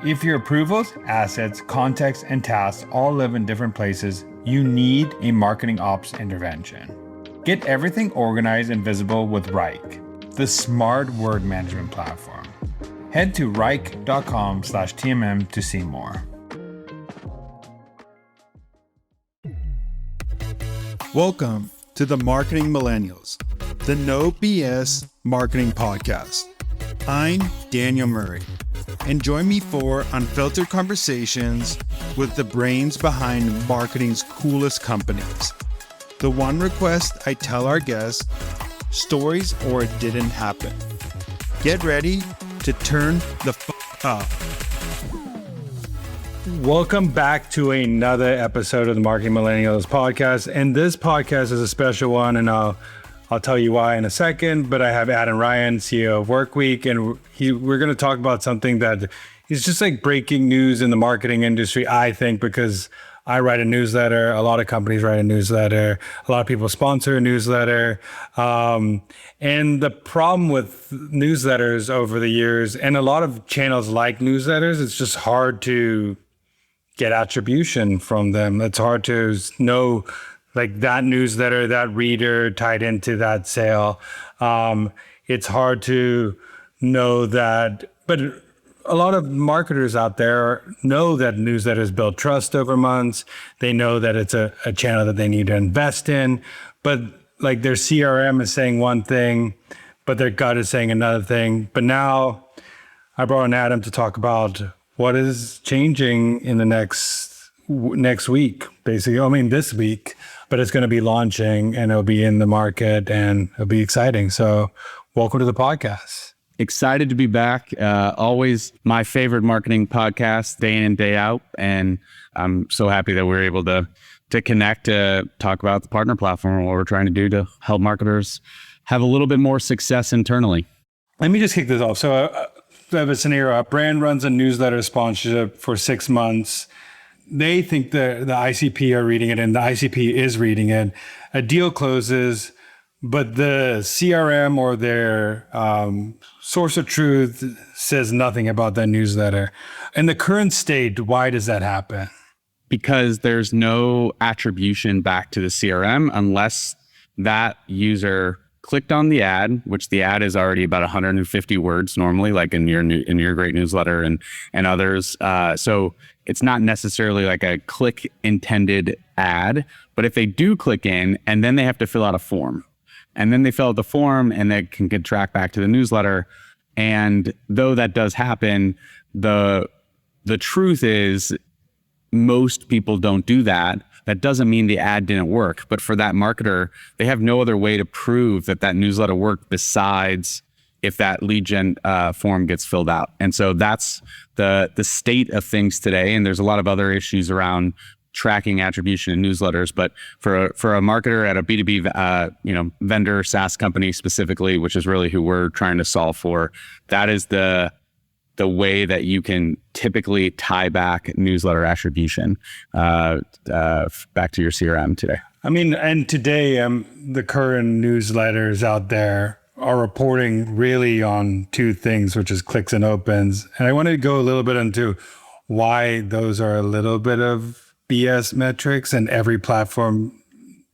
If your approvals, assets, context, and tasks all live in different places, you need a marketing ops intervention. Get everything organized and visible with Rike, the smart word management platform. Head to rike.com/TMM to see more. Welcome to the Marketing Millennials, the No BS Marketing Podcast. I'm Daniel Murray, and join me for unfiltered conversations with the brains behind marketing's coolest companies. The one request I tell our guests, stories or it didn't happen. Get ready to turn the up. Welcome back to another episode of the Marketing Millennials podcast. And this podcast is a special one, and I'll tell you why in a second. But I have Adam Ryan, CEO of Workweek, and we're going to talk about something that is just like breaking news in the marketing industry, I think, because I write a newsletter. A lot of companies write a newsletter. A lot of people sponsor a newsletter. And the problem with newsletters over the years, and a lot of channels like newsletters, it's just hard to get attribution from them. It's hard to know like that newsletter, that reader tied into that sale. It's hard to know that, but a lot of marketers out there know that newsletters build trust over months. They know that it's a channel that they need to invest in, but like their CRM is saying one thing, but their gut is saying another thing. But now I brought in Adam to talk about what is changing in the next week, basically. I mean, this week, but it's going to be launching and it'll be in the market and it'll be exciting. So welcome to the podcast. Excited to be back. Always my favorite marketing podcast, day in and day out. And I'm so happy that we're able to connect, to talk about the partner platform and what we're trying to do to help marketers have a little bit more success internally. Let me just kick this off. So I have a scenario. A brand runs a newsletter sponsorship for 6 months. They think the ICP are reading it and the ICP is reading it. A deal closes, but the CRM or their source of truth says nothing about that newsletter. In the current state, why does that happen? Because there's no attribution back to the CRM unless that user clicked on the ad, which the ad is already about 150 words normally, like in your great newsletter and others. So it's not necessarily like a click intended ad, but if they do click in and then they have to fill out a form, and then they fill out the form and they can get tracked back to the newsletter. And though that does happen, the truth is most people don't do that. That doesn't mean the ad didn't work, but for that marketer, they have no other way to prove that newsletter worked besides if that lead gen form gets filled out. And so that's the state of things today. And there's a lot of other issues around tracking attribution in newsletters, but for a marketer at a B2B vendor SaaS company specifically, which is really who we're trying to solve for, that is the way that you can typically tie back newsletter attribution back to your CRM today. I mean, and today the current newsletters out there are reporting really on two things, which is clicks and opens. And I want to go a little bit into why those are a little bit of BS metrics, and every platform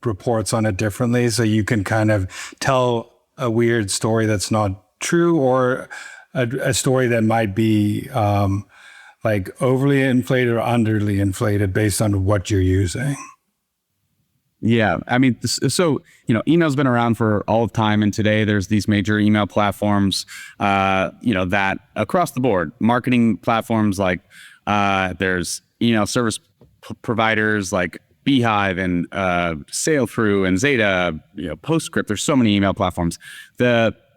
reports on it differently. So you can kind of tell a weird story that's not true, or a story that might be like overly inflated or underly inflated based on what you're using. Yeah, I mean, so, email's been around for all of time. And today there's these major email platforms, that across the board, marketing platforms like there's email service providers like Beehive and Sailthrough and Zeta, Postscript. There's so many email platforms.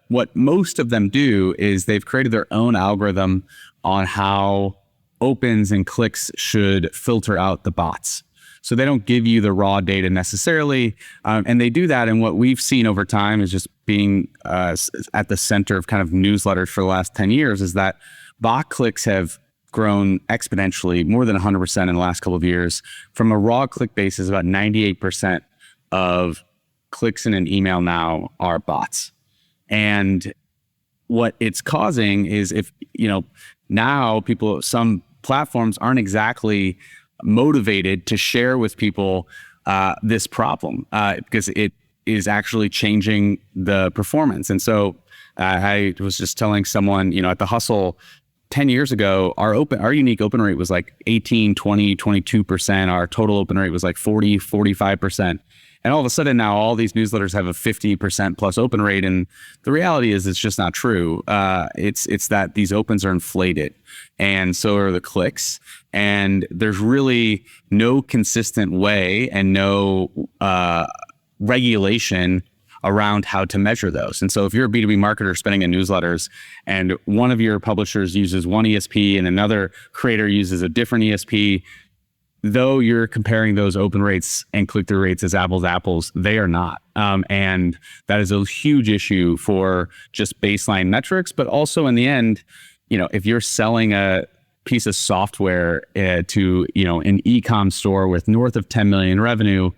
What most of them do is they've created their own algorithm on how opens and clicks should filter out the bots. So they don't give you the raw data necessarily. And they do that. And what we've seen over time is just being at the center of kind of newsletters for the last 10 years is that bot clicks have grown exponentially, more than 100% in the last couple of years. From a raw click basis, about 98% of clicks in an email now are bots. And what it's causing is if, now some platforms aren't exactly motivated to share with people this problem because it is actually changing the performance. And so I was just telling someone, at the Hustle 10 years ago, our unique open rate was like 18, 20, 22%. Our total open rate was like 40, 45%. And all of a sudden now all these newsletters have a 50% plus open rate. And the reality is it's just not true. It's that these opens are inflated and so are the clicks. And there's really no consistent way and no regulation around how to measure those. And so if you're a B2B marketer spending in newsletters and one of your publishers uses one ESP and another creator uses a different ESP, though you're comparing those open rates and click-through rates as apples to apples, they are not. And that is a huge issue for just baseline metrics, but also in the end, if you're selling a piece of software to, an e-com store with north of 10 million revenue,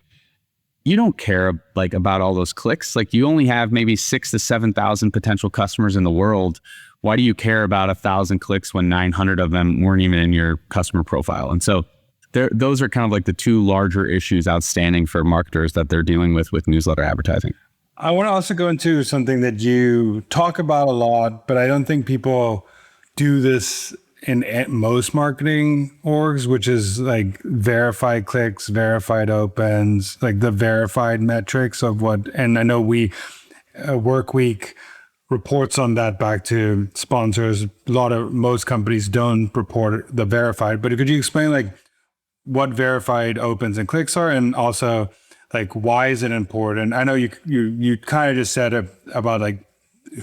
you don't care about all those clicks. You only have maybe 6,000 to 7,000 potential customers in the world. Why do you care about 1,000 clicks when 900 of them weren't even in your customer profile? And so those are kind of the two larger issues outstanding for marketers that they're dealing with newsletter advertising. I want to also go into something that you talk about a lot, but I don't think people do this in most marketing orgs, which is verified clicks, verified opens, the verified metrics of what, and I know Workweek reports on that back to sponsors. Most companies don't report the verified, but could you explain what verified opens and clicks are, and also why is it important? I know you kind of just said about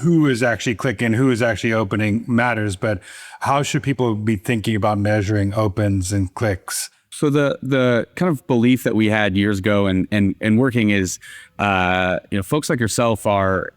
who is actually clicking, who is actually opening matters, but how should people be thinking about measuring opens and clicks? So the kind of belief that we had years ago and working is, folks like yourself are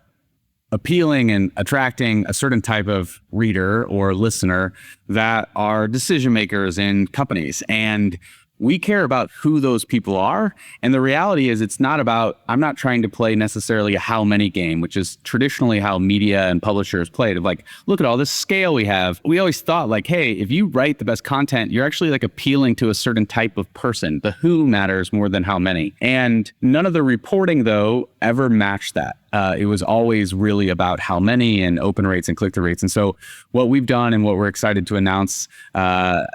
appealing and attracting a certain type of reader or listener that are decision makers in companies. And we care about who those people are. And the reality is I'm not trying to play necessarily a how many game, which is traditionally how media and publishers played of look at all this scale we have. We always thought hey, if you write the best content, you're actually appealing to a certain type of person. The who matters more than how many. And none of the reporting though ever matched that. It was always really about how many and open rates and click-through rates. And so what we've done and what we're excited to announce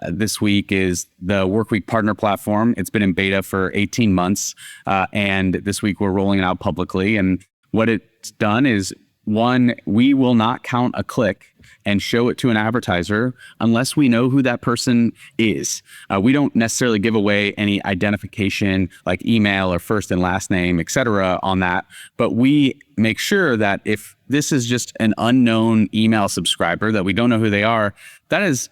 this week is the Workweek partner platform. It's been in beta for 18 months. And this week we're rolling it out publicly. And what it's done is, one, we will not count a click and show it to an advertiser unless we know who that person is. We don't necessarily give away any identification like email or first and last name, et cetera, on that. But we make sure that if this is just an unknown email subscriber that we don't know who they are, that is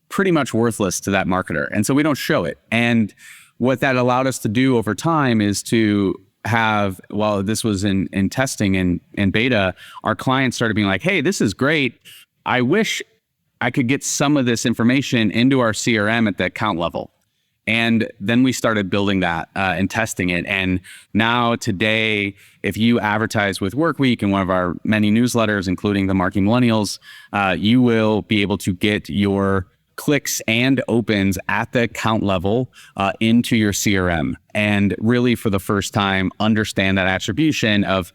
pretty much worthless to that marketer. And so we don't show it. And what that allowed us to do over time is to have, while this was in testing and beta, our clients started being hey, this is great. I wish I could get some of this information into our CRM at the account level. And then we started building that and testing it. And now today, if you advertise with Workweek in one of our many newsletters, including the Marketing Millennials, you will be able to get your clicks and opens at the account level into your CRM. And really for the first time, understand that attribution of,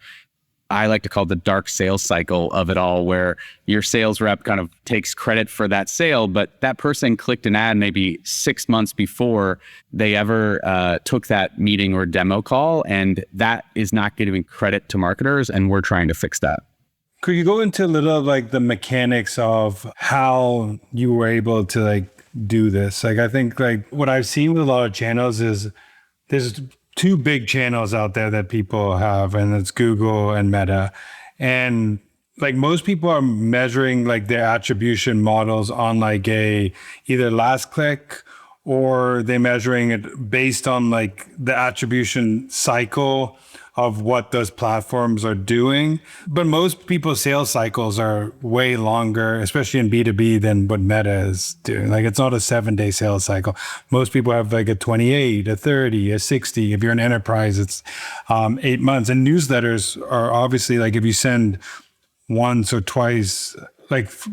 I like to call it the dark sales cycle of it all, where your sales rep kind of takes credit for that sale, but that person clicked an ad maybe 6 months before they ever took that meeting or demo call. And that is not giving credit to marketers. And we're trying to fix that. Could you go into a little the mechanics of how you were able to do this? I think what I've seen with a lot of channels is there's two big channels out there that people have, and it's Google and Meta. And most people are measuring their attribution models on either last click, or they're measuring it based on the attribution cycle of what those platforms are doing. But most people's sales cycles are way longer, especially in B2B, than what Meta is doing. It's not a 7-day sales cycle. Most people have a 28, a 30, a 60. If you're an enterprise, it's 8 months. And newsletters are obviously if you send once or twice,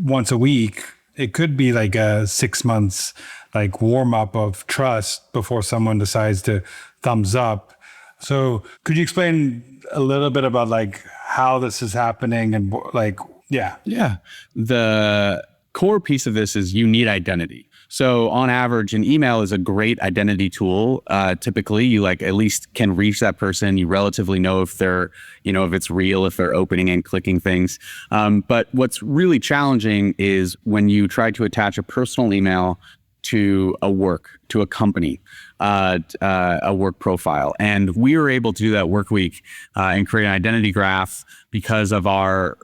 once a week, it could be like a 6 months like warm up of trust before someone decides to thumbs up. So could you explain a little bit about like how this is happening and like, yeah. Yeah. The core piece of this is you need identity. So on average, an email is a great identity tool. Typically, you like at least can reach that person. You relatively know if they're, if it's real, if they're opening and clicking things. But what's really challenging is when you try to attach a personal email to a company, a work profile. And we were able to do that Workweek and create an identity graph because of our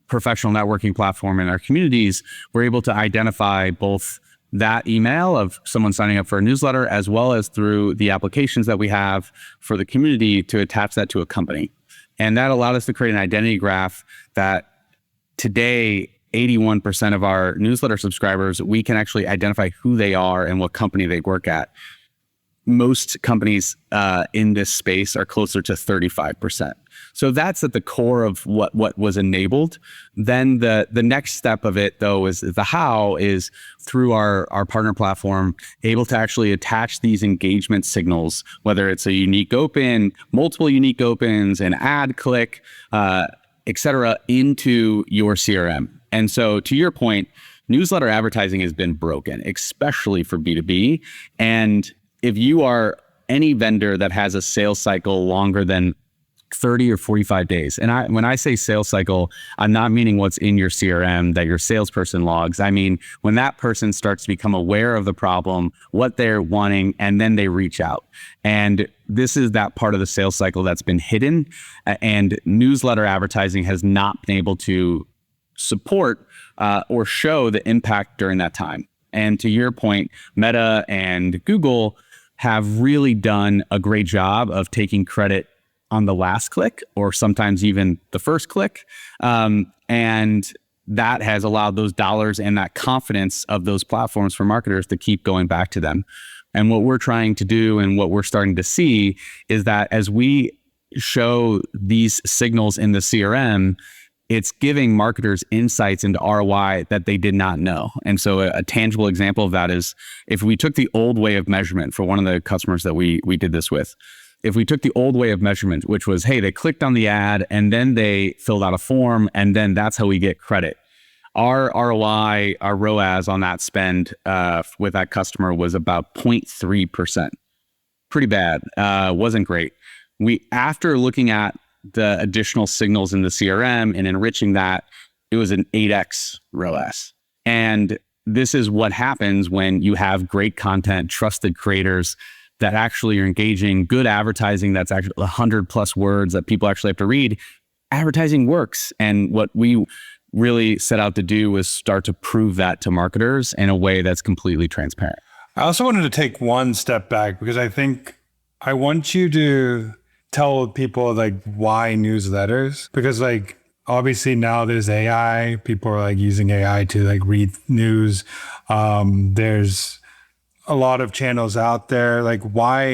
professional networking platform in our communities. We're able to identify both that email of someone signing up for a newsletter, as well as through the applications that we have for the community to attach that to a company. And that allowed us to create an identity graph that today, 81% of our newsletter subscribers, we can actually identify who they are and what company they work at. Most companies in this space are closer to 35%. So that's at the core of what was enabled. Then the next step of it, though, is the how is through our partner platform, able to actually attach these engagement signals, whether it's a unique open, multiple unique opens, an ad click, et cetera, into your CRM. And so to your point, newsletter advertising has been broken, especially for B2B. And if you are any vendor that has a sales cycle longer than 30 or 45 days. And when I say sales cycle, I'm not meaning what's in your CRM that your salesperson logs. I mean, when that person starts to become aware of the problem, what they're wanting, and then they reach out. And this is that part of the sales cycle that's been hidden. And newsletter advertising has not been able to support or show the impact during that time. And to your point, Meta and Google have really done a great job of taking credit on the last click, or sometimes even the first click. And that has allowed those dollars and that confidence of those platforms for marketers to keep going back to them. And what we're trying to do and what we're starting to see is that as we show these signals in the CRM, it's giving marketers insights into ROI that they did not know. And so a tangible example of that is if we took the old way of measurement for one of the customers that we did this with, if we took the old way of measurement, which was, hey, they clicked on the ad and then they filled out a form and then that's how we get credit. Our ROI, our ROAS on that spend with that customer was about 0.3%. Pretty bad, wasn't great. After looking at the additional signals in the CRM and enriching that, it was an 8x ROAS. And this is what happens when you have great content, trusted creators that actually are engaging, good advertising that's actually 100 plus words that people actually have to read. Advertising works. And what we really set out to do was start to prove that to marketers in a way that's completely transparent. I also wanted to take one step back because I think I want you to tell people like why newsletters, because like obviously now there's AI, people are like using AI to like read news. There's a lot of channels out there. Like why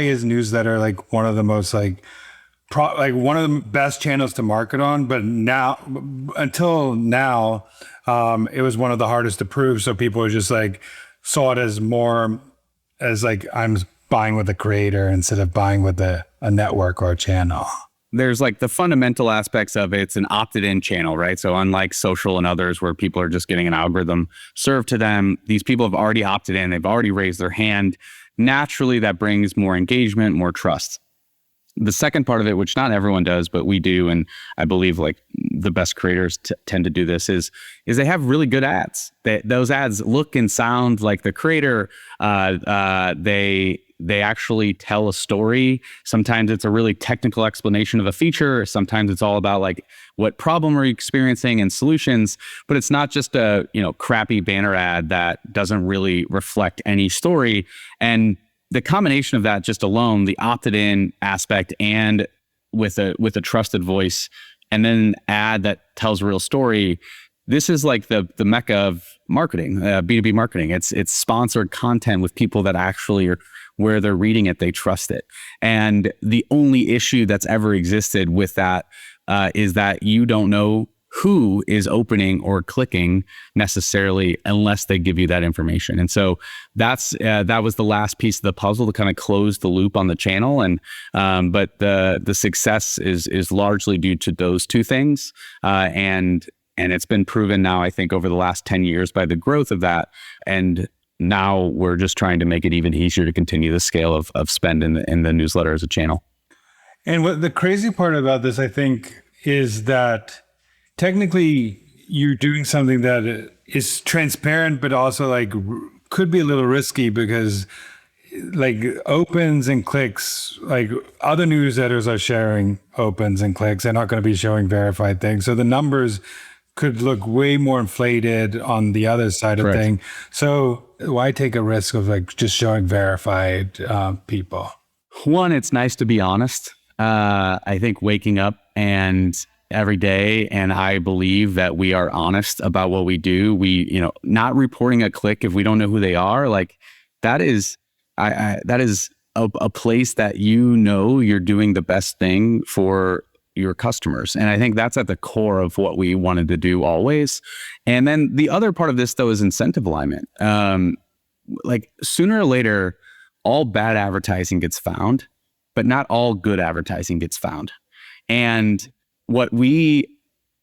is newsletter like one of the most like one of the best channels to market on? But now, until now, it was one of the hardest to prove. So people were just like saw it as more as like I'm buying with a creator instead of buying with a network or a channel. There's like the fundamental aspects of it. It's an opted-in channel, right? So unlike social and others where people are just getting an algorithm served to them, these people have already opted in. They've already raised their hand. Naturally, that brings more engagement, more trust. The second part of it, which not everyone does, but we do, and I believe like the best creators tend to do this, is they have really good ads. Those ads look and sound like the creator. They actually tell a story. Sometimes it's a really technical explanation of a feature. Sometimes it's all about like what problem are you experiencing and solutions. But it's not just a crappy banner ad that doesn't really reflect any story. And the combination of that just alone, the opted-in aspect and with a trusted voice, and then an ad that tells a real story, this is like the mecca of marketing, B2B marketing. It's sponsored content with people that actually are where they're reading it, they trust it. And the only issue that's ever existed with that is that you don't know who is opening or clicking necessarily unless they give you that information. And so that was the last piece of the puzzle to kind of close the loop on the channel. And but the success is largely due to those two things. And it's been proven now, I think, over the last 10 years by the growth of that. And now we're just trying to make it even easier to continue the scale of spend in the newsletter as a channel. And what the crazy part about this, I think, is that technically you're doing something that is transparent, but also like could be a little risky because like opens and clicks, like other newsletters are sharing opens and clicks. They're not going to be showing verified things. So the numbers could look way more inflated on the other side of thing. So why take a risk of like just showing verified people? One, it's nice to be honest. I think waking up and every day, and I believe that we are honest about what we do. We, not reporting a click if we don't know who they are, like that is a place that you're doing the best thing for your customers. And I think that's at the core of what we wanted to do always. And then the other part of this though is incentive alignment. Like sooner or later, all bad advertising gets found, but not all good advertising gets found. And what we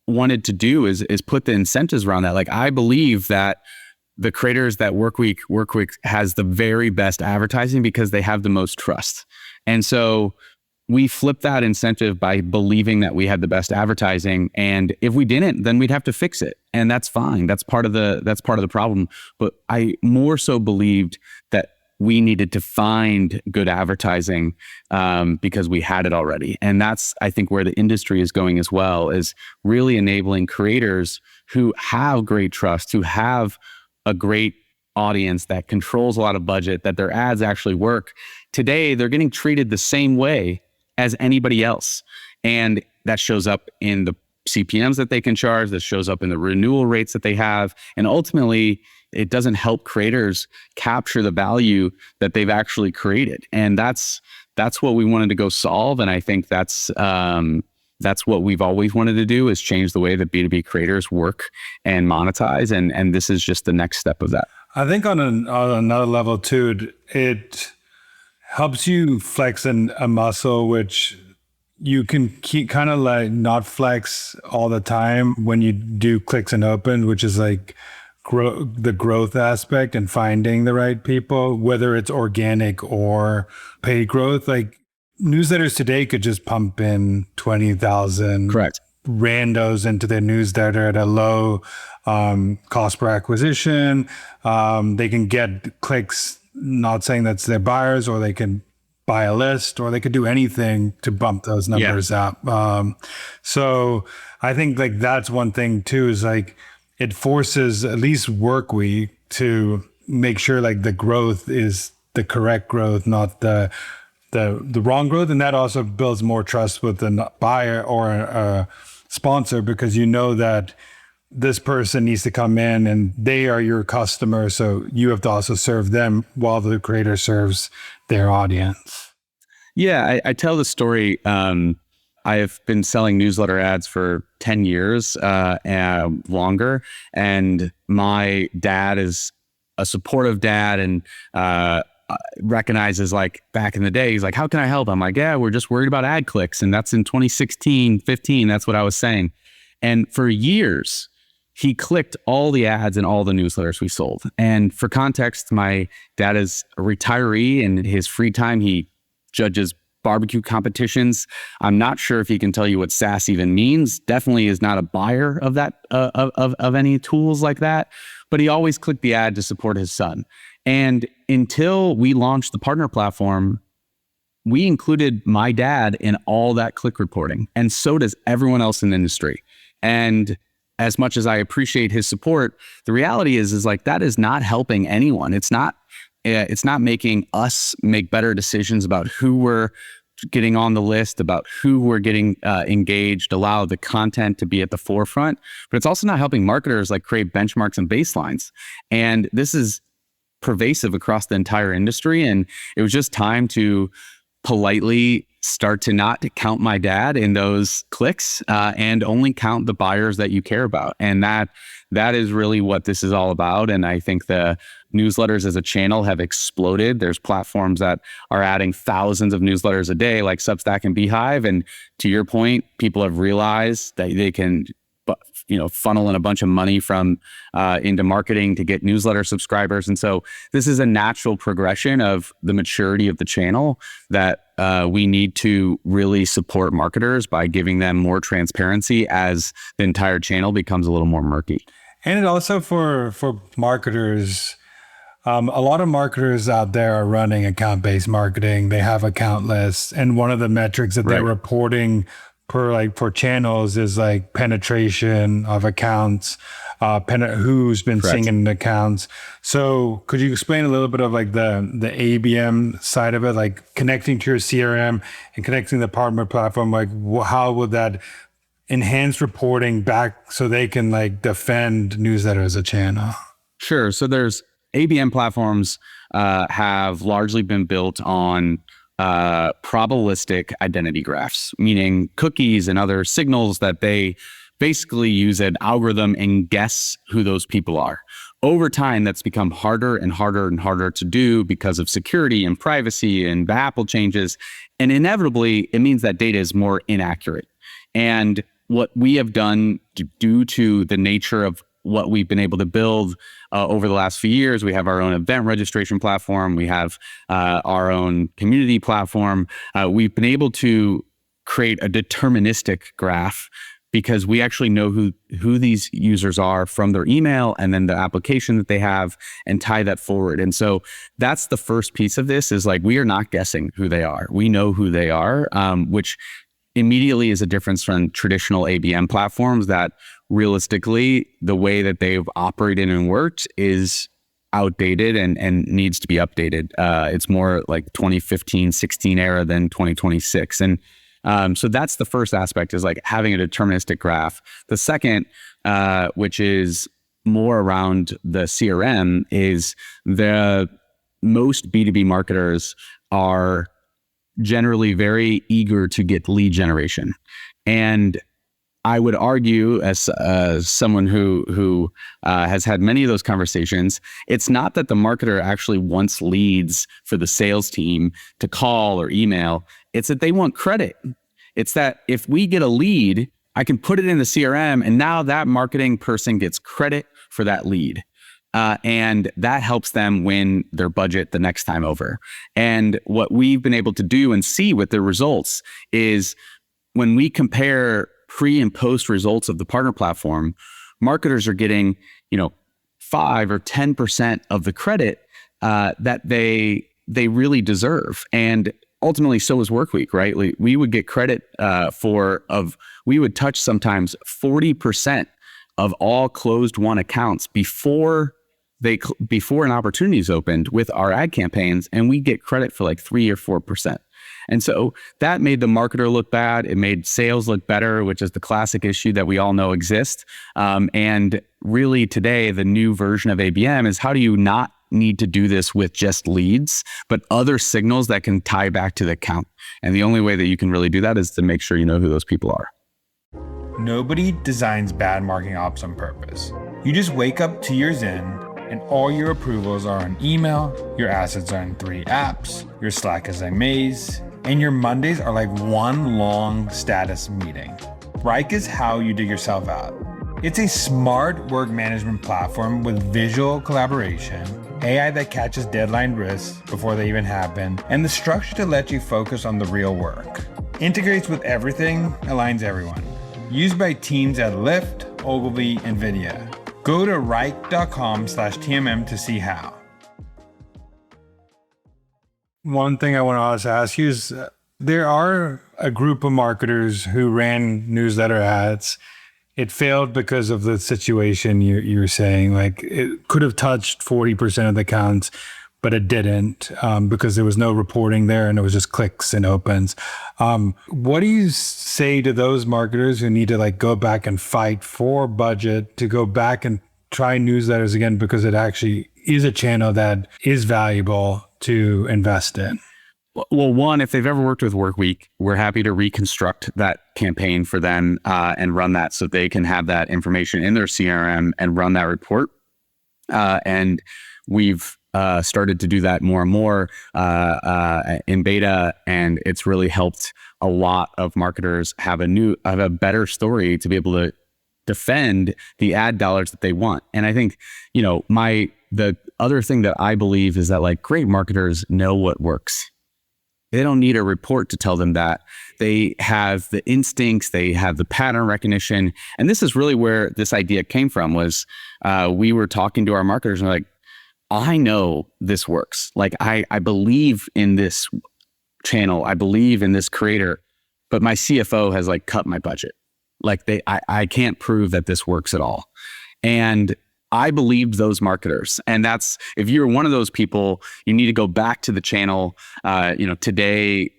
wanted to do is put the incentives around that. Like I believe that the creators that Workweek has the very best advertising because they have the most trust. And so we flipped that incentive by believing that we had the best advertising. And if we didn't, then we'd have to fix it. And that's fine. That's part of the problem. But I more so believed that we needed to find good advertising because we had it already. And that's, I think, where the industry is going as well, is really enabling creators who have great trust, who have a great audience that controls a lot of budget, that their ads actually work. Today, they're getting treated the same way as anybody else. And that shows up in the CPMs that they can charge, that shows up in the renewal rates that they have. And ultimately, it doesn't help creators capture the value that they've actually created. And that's what we wanted to go solve. And I think that's what we've always wanted to do, is change the way that B2B creators work and monetize. And this is just the next step of that. I think on another level too, it helps you flex a muscle, which you can keep kind of like not flex all the time when you do clicks and open, which is like the growth aspect and finding the right people, whether it's organic or paid growth. Like newsletters today could just pump in 20,000 correct randos into their newsletter at a low cost per acquisition. They can get clicks, not saying that's their buyers, or they can buy a list, or they could do anything to bump those numbers up. So I think like that's one thing too, is like it forces at least Workweek to make sure like the growth is the correct growth, not the wrong growth. And that also builds more trust with the buyer or a sponsor, because you know that this person needs to come in and they are your customer. So you have to also serve them while the creator serves their audience. Yeah, I tell the story. I have been selling newsletter ads for 10 years and longer. And my dad is a supportive dad and recognizes, like, back in the day, he's like, how can I help? I'm like, yeah, we're just worried about ad clicks. And that's in 2016, 15. That's what I was saying. And for years, he clicked all the ads in all the newsletters we sold. And for context, my dad is a retiree, and in his free time, he judges barbecue competitions. I'm not sure if he can tell you what SaaS even means. Definitely is not a buyer of that, of any tools like that, but he always clicked the ad to support his son. And until we launched the partner platform, we included my dad in all that click reporting. And so does everyone else in the industry. And as much as I appreciate his support, the reality is like, that is not helping anyone. It's not making us make better decisions about who we're getting on the list, about who we're getting engaged, allow the content to be at the forefront. But it's also not helping marketers like create benchmarks and baselines. And this is pervasive across the entire industry. And it was just time to politely start to not count my dad in those clicks and only count the buyers that you care about. And that is really what this is all about. And I think the newsletters as a channel have exploded. There's platforms that are adding thousands of newsletters a day, like Substack and Beehive. And to your point, people have realized that they can funnel in a bunch of money from into marketing to get newsletter subscribers. And so this is a natural progression of the maturity of the channel that we need to really support marketers by giving them more transparency as the entire channel becomes a little more murky. And it also for marketers, a lot of marketers out there are running account-based marketing. They have account lists. And one of the metrics that they're reporting for channels is like penetration of accounts, who's been singing accounts. So could you explain a little bit of like the ABM side of it, like connecting to your CRM and connecting the partner platform? Like how would that enhance reporting back so they can like defend newsletter as a channel? Sure. So there's ABM platforms have largely been built on probabilistic identity graphs, meaning cookies and other signals that they basically use an algorithm and guess who those people are. Over time, that's become harder and harder and harder to do because of security and privacy and the Apple changes. And inevitably, it means that data is more inaccurate. And what we have done due to the nature of what we've been able to build over the last few years, we have our own event registration platform. We have our own community platform. We've been able to create a deterministic graph because we actually know who these users are from their email and then the application that they have and tie that forward. And so that's the first piece of this is like, we are not guessing who they are. We know who they are, which immediately is a difference from traditional ABM platforms that realistically, the way that they've operated and worked is outdated and needs to be updated. It's more like 2015, 16 era than 2026. And so that's the first aspect is like having a deterministic graph. The second, which is more around the CRM, is the most B2B marketers are generally very eager to get lead generation. And I would argue, as someone who has had many of those conversations, it's not that the marketer actually wants leads for the sales team to call or email. It's that they want credit. It's that if we get a lead, I can put it in the CRM, and now that marketing person gets credit for that lead. And that helps them win their budget the next time over. And what we've been able to do and see with the results is when we compare pre and post results of the partner platform, marketers are getting, 5 or 10% of the credit that they really deserve. And ultimately, so is Workweek, right? We would get credit we would touch sometimes 40% of all closed won accounts before an opportunity is opened with our ad campaigns, and we get credit for like 3 or 4%. And so that made the marketer look bad. It made sales look better, which is the classic issue that we all know exists. And really today, the new version of ABM is how do you not need to do this with just leads, but other signals that can tie back to the account. And the only way that you can really do that is to make sure you know who those people are. Nobody designs bad marketing ops on purpose. You just wake up 2 years in and all your approvals are on email, your assets are in 3 apps, your Slack is a maze, and your Mondays are like one long status meeting. Rike is how you dig yourself out. It's a smart work management platform with visual collaboration, AI that catches deadline risks before they even happen, and the structure to let you focus on the real work. Integrates with everything, aligns everyone. Used by teams at Lyft, Ogilvy, and NVIDIA. Go to Rike.com/TMM to see how. One thing I want to also ask you is there are a group of marketers who ran newsletter ads. It failed because of the situation you're saying. Like it could have touched 40% of the accounts, but it didn't because there was no reporting there and it was just clicks and opens. What do you say to those marketers who need to like go back and fight for budget to go back and try newsletters again because it actually is a channel that is valuable to invest in? Well, one, if they've ever worked with Workweek, we're happy to reconstruct that campaign for them and run that so they can have that information in their CRM and run that report. And we've started to do that more and more in beta, and it's really helped a lot of marketers have a better story to be able to defend the ad dollars that they want. And I think, the other thing that I believe is that like great marketers know what works. They don't need a report to tell them that. They have the instincts, they have the pattern recognition. And this is really where this idea came from was we were talking to our marketers and we're like, I know this works. Like I believe in this channel. I believe in this creator, but my CFO has like cut my budget. Like I can't prove that this works at all. And I believed those marketers. And that's, if you're one of those people, you need to go back to the channel. Today,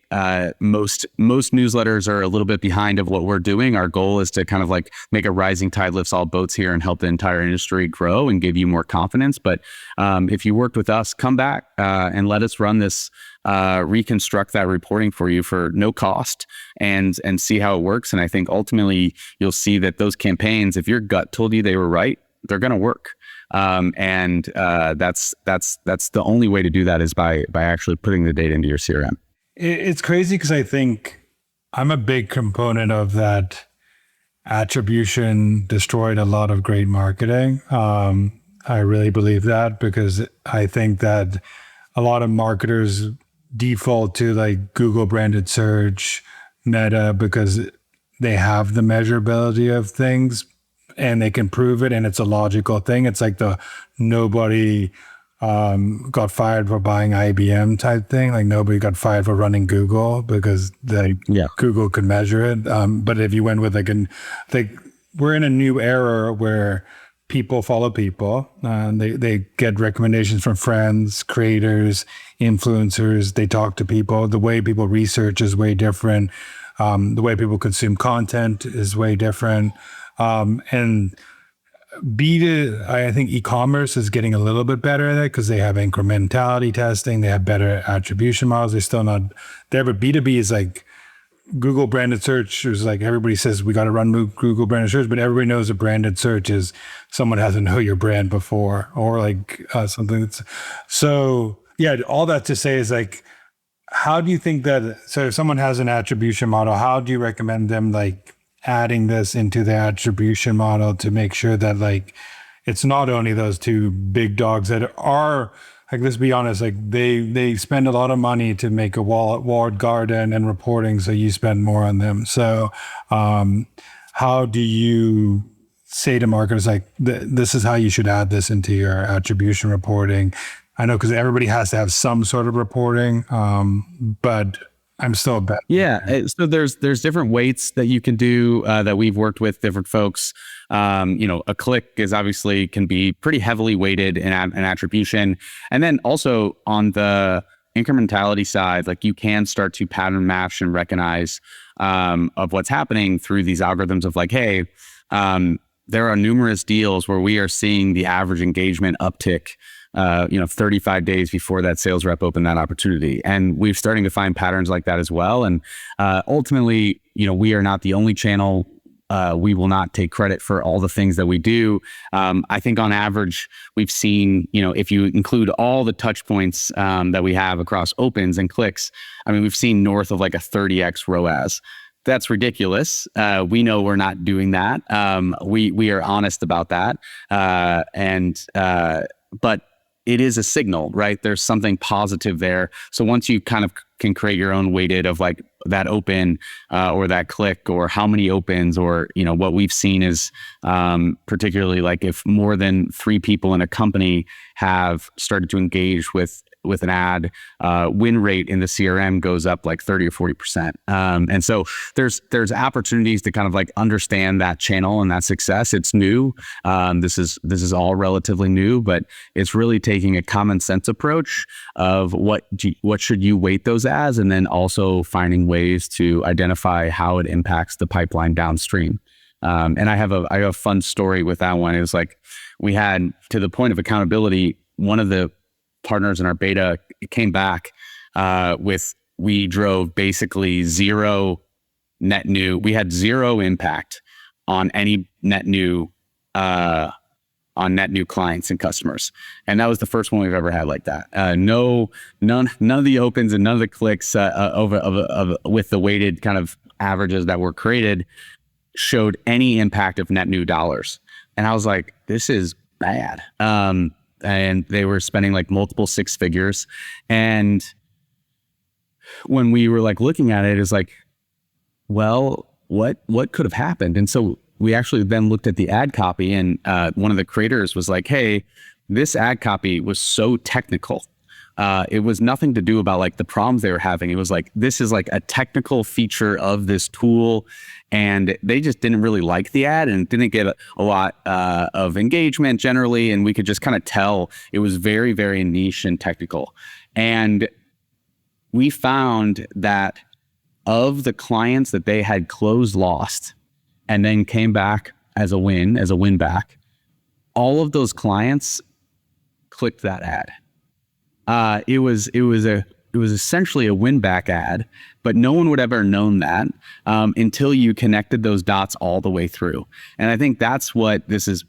most newsletters are a little bit behind of what we're doing. Our goal is to kind of like make a rising tide lifts all boats here and help the entire industry grow and give you more confidence. But if you worked with us, come back and let us run this, reconstruct that reporting for you for no cost and see how it works. And I think ultimately you'll see that those campaigns, if your gut told you they were right, they're going to work. And that's the only way to do that is by actually putting the data into your CRM. It's crazy because I think I'm a big component of that. Attribution destroyed a lot of great marketing. I really believe that because I think that a lot of marketers default to like Google branded search, Meta, because they have the measurability of things and they can prove it and it's a logical thing. It's like the nobody got fired for buying IBM type thing. Like nobody got fired for running Google because Google could measure it. But if you went with we're in a new era where people follow people. They get recommendations from friends, creators, influencers. They talk to people. The way people research is way different. The way people consume content is way different. And I think e-commerce is getting a little bit better at it because they have incrementality testing. They have better attribution models. They're still not there, but B2B is like Google branded search is like everybody says we got to run Google branded search, but everybody knows a branded search is someone hasn't know your brand before or like something that's so yeah. All that to say is like, how do you think that? So if someone has an attribution model, how do you recommend them like adding this into the attribution model to make sure that like it's not only those two big dogs that are like, let's be honest, like they spend a lot of money to make a walled garden and reporting, so you spend more on them. So how do you say to marketers like this is how you should add this into your attribution reporting? I know because everybody has to have some sort of reporting, but I'm still a bet. Yeah. So there's different weights that you can do that we've worked with different folks. A click is obviously can be pretty heavily weighted in attribution. And then also on the incrementality side, like you can start to pattern match and recognize of what's happening through these algorithms of like, hey, there are numerous deals where we are seeing the average engagement uptick 35 days before that sales rep opened that opportunity. And we're starting to find patterns like that as well. And ultimately, we are not the only channel. We will not take credit for all the things that we do. I think on average, we've seen, if you include all the touch points that we have across opens and clicks, we've seen north of like a 30x ROAS. That's ridiculous. We know we're not doing that. We are honest about that. But it is a signal, right? There's something positive there. So once you kind of can create your own weighted of like that open or that click or how many opens or, what we've seen is particularly like if more than 3 people in a company have started to engage with an ad, win rate in the CRM goes up like 30 or 40%. And so there's opportunities to kind of like understand that channel and that success. It's new. This is all relatively new, but it's really taking a common sense approach of what should you weight those as, and then also finding ways to identify how it impacts the pipeline downstream. And I have a fun story with that one. It was like we had, to the point of accountability, one of the partners in our beta came back with we drove basically zero net new. We had zero impact on any net new clients and customers, and that was the first one we've ever had like that. None of the opens and none of the clicks with the weighted kind of averages that were created showed any impact of net new dollars. And I was like, this is bad. And they were spending like multiple six figures. And when we were like looking at it, it's like, well, what could have happened? And so we actually then looked at the ad copy, and one of the creators was like, hey, this ad copy was so technical. It was nothing to do about like the problems they were having. It was like, this is like a technical feature of this tool. And they just didn't really like the ad and didn't get a lot of engagement generally. And we could just kind of tell it was very, very niche and technical. And we found that of the clients that they had lost and then came back as a win back, all of those clients clicked that ad. It was essentially a win back ad, but no one would ever known that until you connected those dots all the way through. And I think that's what this is,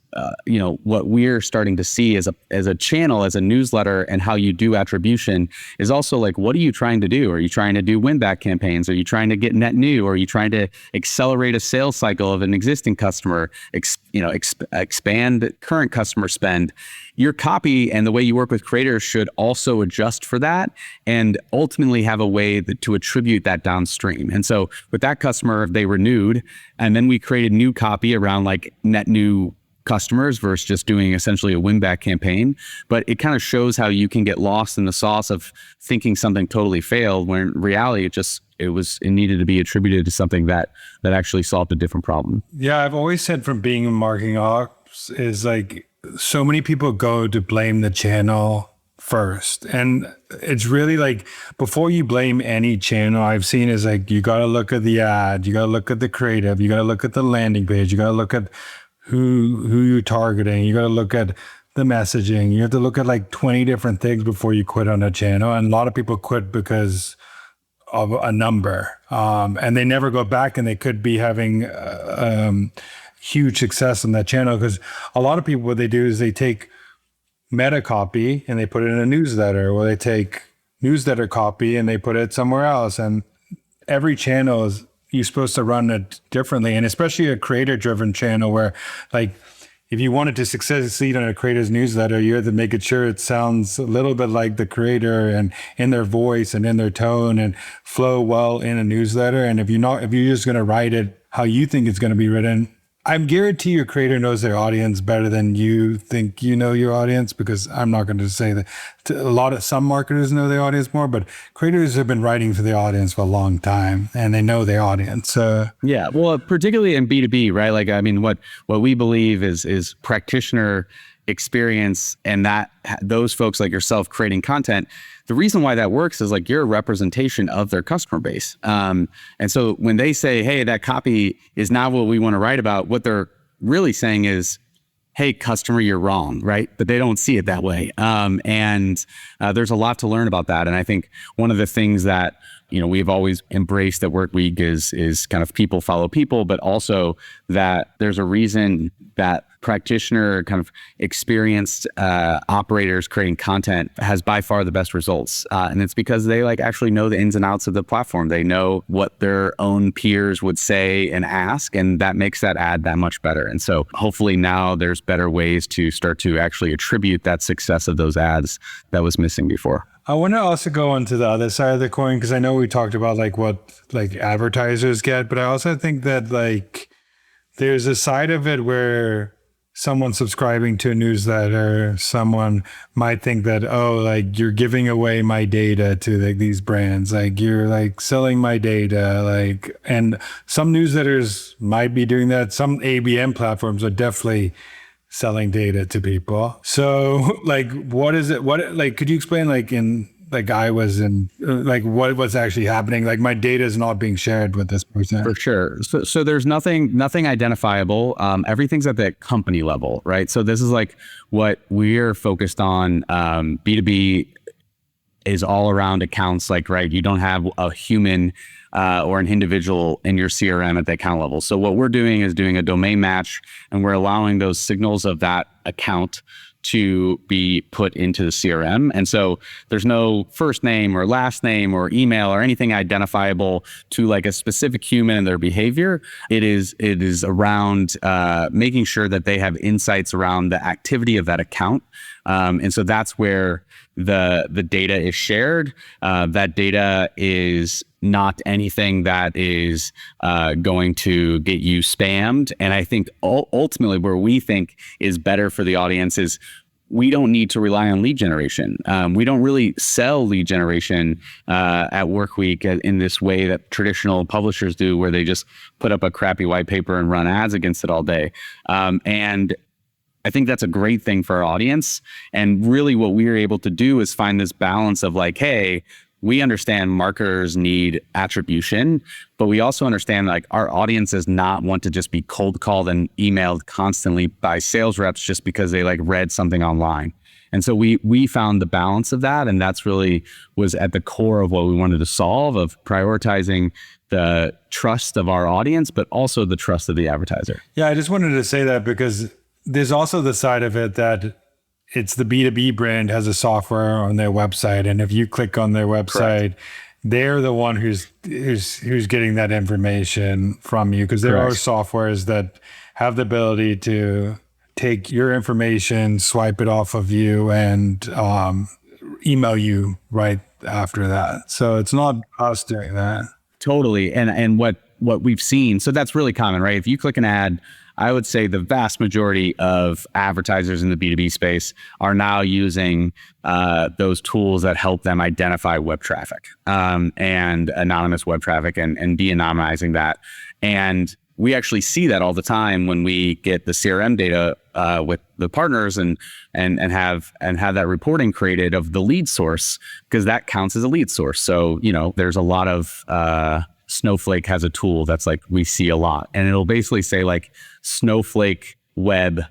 what we're starting to see as a channel, as a newsletter, and how you do attribution is also like, what are you trying to do? Are you trying to do win back campaigns? Are you trying to get net new? Or are you trying to accelerate a sales cycle of an existing customer, expand current customer spend? Your copy and the way you work with creators should also adjust for that and ultimately have a way to attribute that downstream. And so with that customer, they renewed, and then we created new copy around like net new customers versus just doing essentially a win back campaign. But it kind of shows how you can get lost in the sauce of thinking something totally failed when in reality it needed to be attributed to something that actually solved a different problem. Yeah, I've always said from being in marketing ops is like, so many people go to blame the channel first. And it's really like, before you blame any channel, I've seen is like, you got to look at the ad, you got to look at the creative, you got to look at the landing page, you got to look at who you're targeting, you got to look at the messaging. You have to look at like 20 different things before you quit on a channel. And a lot of people quit because of a number. And they never go back, and they could be having huge success on that channel, because a lot of people, what they do is they take meta copy and they put it in a newsletter, or they take newsletter copy and they put it somewhere else. And every channel is, you're supposed to run it differently. And especially a creator driven channel where like, if you wanted to succeed on a creator's newsletter, you have to make it sure it sounds a little bit like the creator and in their voice and in their tone and flow well in a newsletter. And if you're just going to write it how you think it's going to be written, I guarantee your creator knows their audience better than you think you know your audience, because I'm not going to say that some marketers know their audience more, but creators have been writing for the audience for a long time and they know their audience. Yeah, well, particularly in B2B, right? Like, I mean, what we believe is practitioner experience, and that those folks like yourself creating content. The reason why that works is like you're a representation of their customer base. And so when they say, hey, that copy is not what we want to write about, what they're really saying is, hey, customer, you're wrong, right? But they don't see it that way. And there's a lot to learn about that. And I think one of the things that, we've always embraced at Workweek is kind of people follow people, but also that there's a reason that practitioner kind of experienced operators creating content has by far the best results. And it's because they like actually know the ins and outs of the platform. They know what their own peers would say and ask, and that makes that ad that much better. And so hopefully now there's better ways to start to actually attribute that success of those ads that was missing before. I want to also go on to the other side of the coin, because I know we talked about like what like advertisers get, but I also think that like there's a side of it where someone subscribing to a newsletter, someone might think that, oh, like you're giving away my data to like these brands, like you're like selling my data, like, and some newsletters might be doing that. Some ABM platforms are definitely selling data to people. So like, what is it? What, like, could you explain like in, like I was in, like what was actually happening? Like my data is not being shared with this person. For sure. So there's nothing identifiable. Everything's at the company level, right? So this is like what we're focused on, B2B is all around accounts. Like, right, you don't have a human or an individual in your CRM at the account level. So what we're doing is doing a domain match, and we're allowing those signals of that account to be put into the CRM. And so there's no first name or last name or email or anything identifiable to like a specific human and their behavior. It is around making sure that they have insights around the activity of that account. And so that's where the data is shared. That data is not anything that is going to get you spammed. And I think ultimately where we think is better for the audience is we don't need to rely on lead generation. We don't really sell lead generation at Workweek in this way that traditional publishers do, where they just put up a crappy white paper and run ads against it all day. And I think that's a great thing for our audience. And really what we are able to do is find this balance of like, hey, we understand marketers need attribution, but we also understand like our audience does not want to just be cold called and emailed constantly by sales reps just because they like read something online. And so we found the balance of that. And that's really was at the core of what we wanted to solve, of prioritizing the trust of our audience, but also the trust of the advertiser. Yeah, I just wanted to say that because there's also the side of it that it's the B2B brand has a software on their website. And if you click on their website, correct, they're the one who's getting that information from you, because there correct, are softwares that have the ability to take your information, swipe it off of you, and email you right after that. So it's not us doing that. Totally. And what we've seen, so that's really common, right? If you click an ad, I would say the vast majority of advertisers in the B2B space are now using those tools that help them identify web traffic and anonymous web traffic and de-anonymizing that. And we actually see that all the time when we get the CRM data with the partners and have that reporting created of the lead source, because that counts as a lead source. So, there's a lot of Snowflake has a tool that's like we see a lot, and it'll basically say like Snowflake web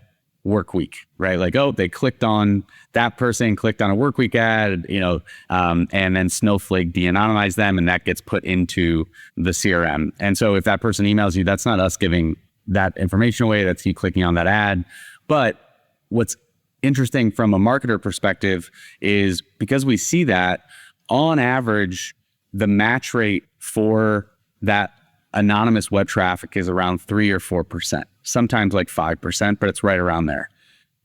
Workweek, right? Like, oh, they clicked on that person, clicked on a Workweek ad, and then Snowflake de-anonymized them, and that gets put into the CRM. And so if that person emails you, that's not us giving that information away, that's you clicking on that ad. But what's interesting from a marketer perspective is because we see that on average, the match rate for that anonymous web traffic is around 3 or 4%, sometimes like 5%, but it's right around there.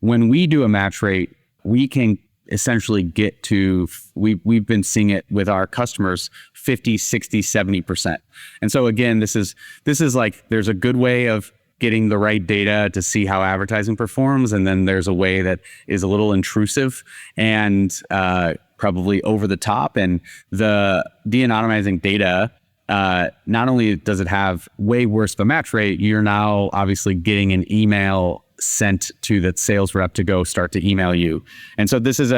When we do a match rate, we can essentially get to, we've been seeing it with our customers, 50, 60, 70%. And so again, this is like, there's a good way of getting the right data to see how advertising performs. And then there's a way that is a little intrusive and probably over the top. And the de-anonymizing data, not only does it have way worse of a match rate, you're now obviously getting an email sent to the sales rep to go start to email you. And so this is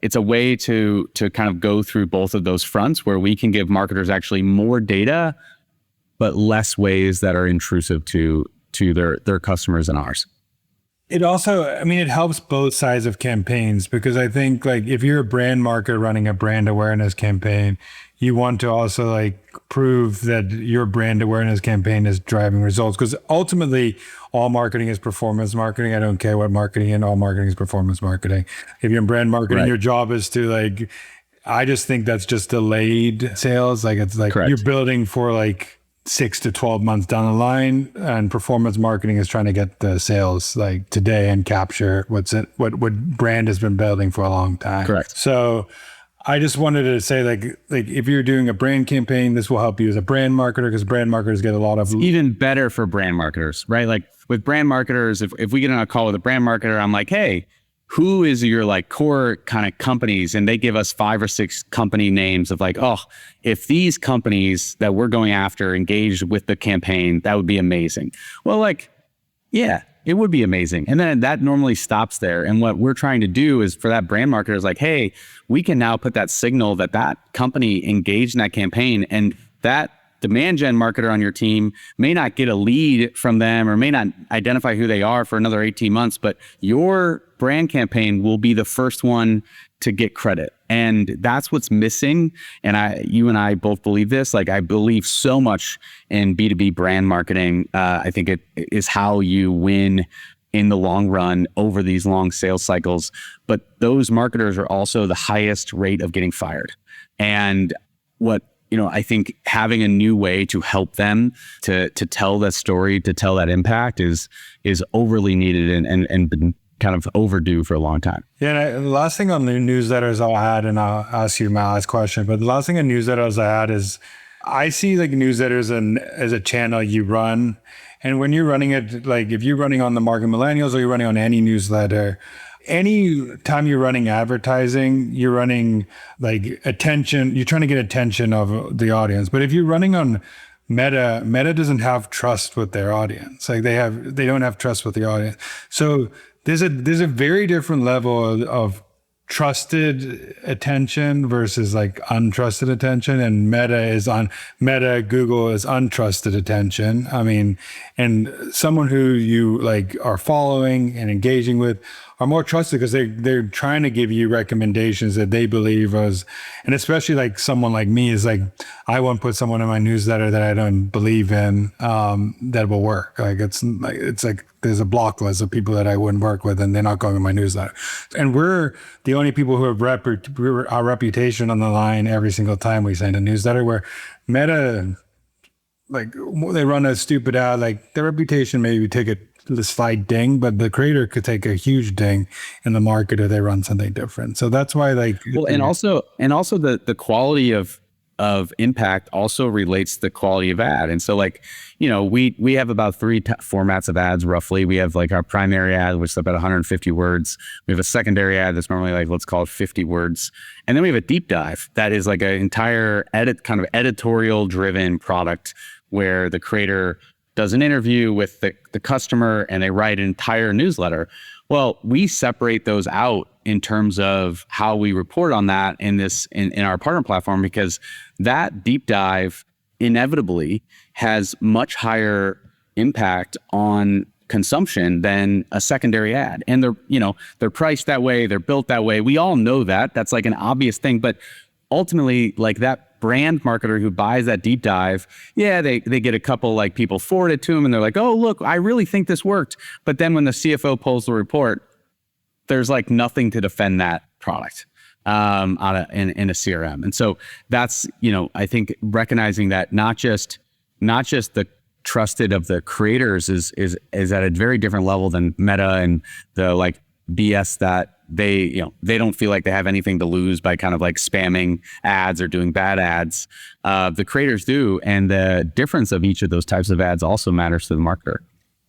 it's a way to kind of go through both of those fronts where we can give marketers actually more data, but less ways that are intrusive to their customers and ours. It also, it helps both sides of campaigns, because I think like if you're a brand marketer running a brand awareness campaign, you want to also like prove that your brand awareness campaign is driving results, because ultimately all marketing is performance marketing. I don't care what marketing in, all marketing is performance marketing. If you're in brand marketing, right, your job is to like, I just think that's just delayed sales. Like it's like correct, you're building for like 6 to 12 months down the line, and performance marketing is trying to get the sales like today and capture what brand has been building for a long time. Correct. So I just wanted to say like if you're doing a brand campaign, this will help you as a brand marketer, because brand marketers get a lot of... It's even better for brand marketers, right? Like with brand marketers, if we get on a call with a brand marketer, I'm like, hey, who is your like core kind of companies? And they give us 5 or 6 company names of like, oh, if these companies that we're going after engaged with the campaign, that would be amazing. Well, like, yeah, it would be amazing. And then that normally stops there. And what we're trying to do is for that brand marketer is like, hey, we can now put that signal that company engaged in that campaign, and that demand gen marketer on your team may not get a lead from them or may not identify who they are for another 18 months, but your brand campaign will be the first one to get credit. And that's what's missing. And you and I both believe this. Like, I believe so much in B2B brand marketing. I think it is how you win in the long run over these long sales cycles. But those marketers are also the highest rate of getting fired. And I think having a new way to help them to tell that story, to tell that impact is overly needed and been kind of overdue for a long time. Yeah, and the last thing on the newsletters I'll add, and I'll ask you my last question, but the last thing on newsletters I add is I see like newsletters as a channel you run. And when you're running it, like if you're running on the Marketing Millennials or you're running on any newsletter, any time you're running advertising, you're running like attention, you're trying to get attention of the audience. But if you're running on Meta doesn't have trust with their audience. Like they don't have trust with the audience. So there's a very different level of trusted attention versus like untrusted attention, and Google is untrusted attention. I mean, and someone who you like are following and engaging with are more trusted because they're trying to give you recommendations that they believe and especially like someone like me is like, I won't put someone in my newsletter that I don't believe in that will work. Like it's like there's a block list of people that I wouldn't work with and they're not going in my newsletter. And we're the only people who have our reputation on the line every single time we send a newsletter, where Meta, like they run a stupid ad, like their reputation maybe take a slight ding, but the creator could take a huge ding in the market if they run something different. So that's why and also the quality of impact also relates to the quality of ad. And so like, we have about three formats of ads roughly. We have like our primary ad, which is about 150 words. We have a secondary ad that's normally like, let's call it 50 words. And then we have a deep dive that is like an entire kind of editorial driven product where the creator does an interview with the customer and they write an entire newsletter. Well, we separate those out in terms of how we report on that in our partner platform, because that deep dive inevitably has much higher impact on consumption than a secondary ad. And they're priced that way, they're built that way. We all know that. That's like an obvious thing, but ultimately, like that brand marketer who buys that deep dive, they get a couple like people forward it to them and they're like, oh, look, I really think this worked. But then when the CFO pulls the report, there's like nothing to defend that product in a CRM. And so that's, I think recognizing that not just the trusted of the creators is at a very different level than Meta and the like BS that they don't feel like they have anything to lose by kind of like spamming ads or doing bad ads. The creators do. And the difference of each of those types of ads also matters to the marketer.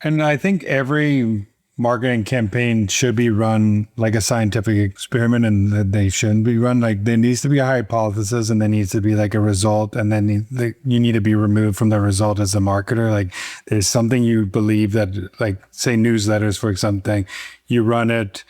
And I think every marketing campaign should be run like a scientific experiment, and that they shouldn't be run like there needs to be a hypothesis and there needs to be like a result, and then you need to be removed from the result as a marketer. Like there's something you believe that, like say newsletters for something, you run it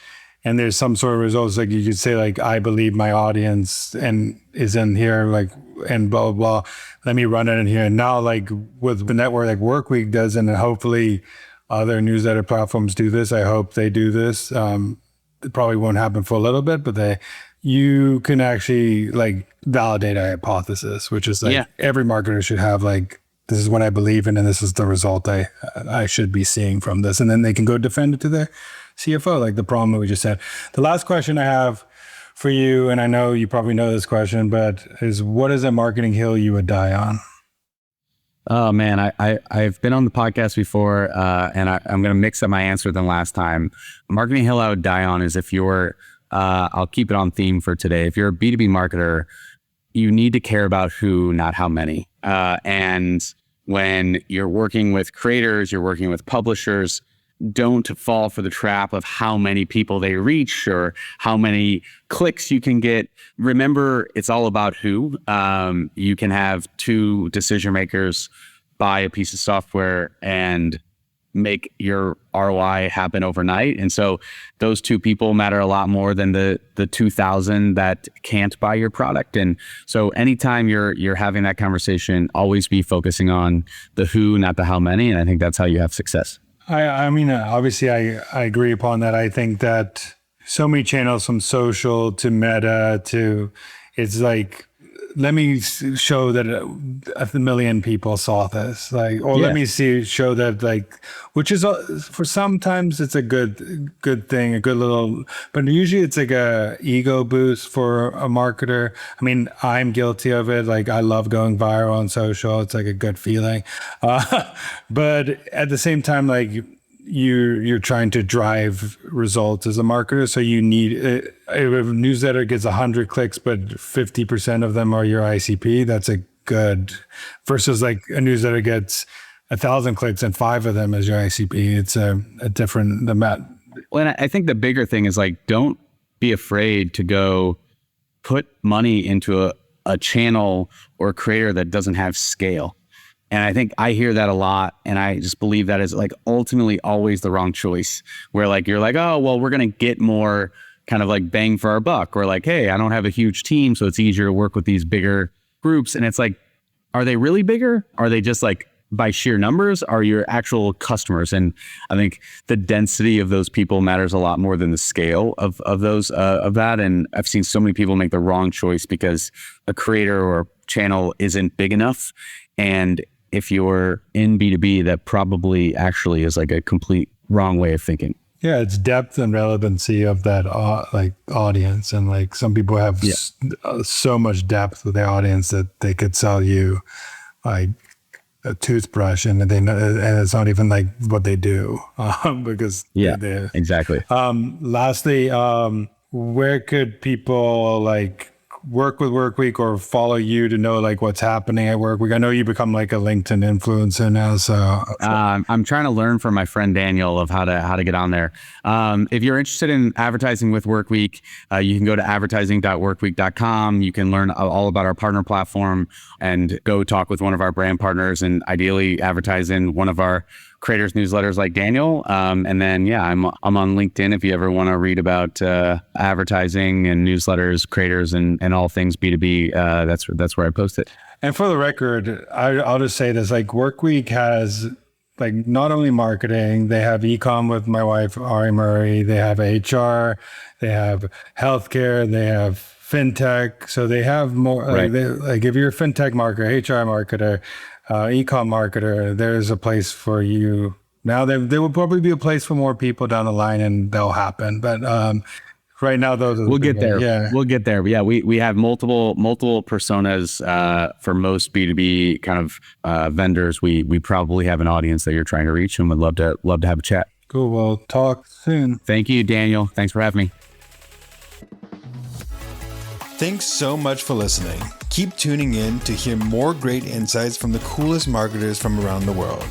and there's some sort of results, like you could say like, I believe my audience and is in here, like, and blah, blah, blah. Let me run it in here. And now like with the network like Workweek does, and hopefully other newsletter platforms do this. I hope they do this. It probably won't happen for a little bit, but you can actually like validate a hypothesis, which is like every marketer should have like, this is what I believe in and this is the result I should be seeing from this. And then they can go defend it to their CFO, like the problem that we just had. The last question I have for you, and I know you probably know this question, but is what is a marketing hill you would die on? Oh man, I've been on the podcast before, and I'm going to mix up my answer than last time. Marketing hill I would die on is if you're, I'll keep it on theme for today. If you're a B2B marketer, you need to care about who, not how many. And when you're working with creators, you're working with publishers, don't fall for the trap of how many people they reach or how many clicks you can get. Remember, it's all about who. You can have two decision makers buy a piece of software and make your ROI happen overnight. And so those two people matter a lot more than the 2,000 that can't buy your product. And so anytime you're having that conversation, always be focusing on the who, not the how many. And I think that's how you have success. I mean, obviously I agree upon that. I think that so many channels from social to meta to, it's like, let me show that a million people saw this, like, or let me show that, like, which is for sometimes it's a good thing, a good little, but usually it's like a ego boost for a marketer. I mean, I'm guilty of it. Like, I love going viral on social. It's like a good feeling. But at the same time, like, you're trying to drive results as a marketer. So you need, if a newsletter gets 100 clicks, but 50% of them are your ICP, that's a good, versus like a newsletter gets 1,000 clicks and 5 of them is your ICP. It's a different, Well, and I think the bigger thing is, like, don't be afraid to go put money into a channel or creator that doesn't have scale. And I think I hear that a lot. And I just believe that is, like, ultimately always the wrong choice, where, like, you're like, oh, well, we're going to get more kind of like bang for our buck, or like, hey, I don't have a huge team, so it's easier to work with these bigger groups. And it's like, are they really bigger? Are they just, like, by sheer numbers? Are your actual customers? And I think the density of those people matters a lot more than the scale of those of that. And I've seen so many people make the wrong choice because a creator or channel isn't big enough. And if you're in B2B, that probably actually is like a complete wrong way of thinking. Yeah, it's depth and relevancy of that like audience. And like, some people have so much depth with their audience that they could sell you like a toothbrush, and and it's not even like what they do, because exactly. Lastly, where could people like work with Workweek or follow you to know like what's happening at Workweek? I know you become like a LinkedIn influencer now, so I'm trying to learn from my friend Daniel of how to get on there. If you're interested in advertising with Workweek, you can go to advertising.workweek.com. You can learn all about our partner platform and go talk with one of our brand partners, and ideally advertise in one of our creators newsletters like Daniel. And then, I'm on LinkedIn if you ever want to read about advertising and newsletters, creators, and all things B2B. That's where I post it. And for the record, I'll just say this, like, Workweek has like not only marketing, they have e-com with my wife, Ari Murray, they have HR, they have healthcare, they have fintech. So they have more, like if you're a fintech marketer, HR marketer, e-com marketer, there's a place for you. Now there will probably be a place for more people down the line, and they'll happen. But right now, those are we'll get there. Yeah, we'll get there. Yeah, we have multiple personas for most B2B kind of vendors. We probably have an audience that you're trying to reach, and would love to have a chat. Cool. We'll talk soon. Thank you, Daniel. Thanks for having me. Thanks so much for listening. Keep tuning in to hear more great insights from the coolest marketers from around the world.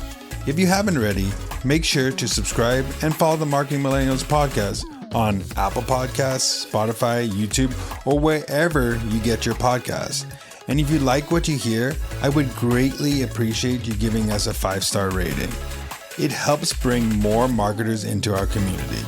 If you haven't already, make sure to subscribe and follow the Marketing Millennials podcast on Apple Podcasts, Spotify, YouTube, or wherever you get your podcasts. And if you like what you hear, I would greatly appreciate you giving us a 5-star rating. It helps bring more marketers into our community.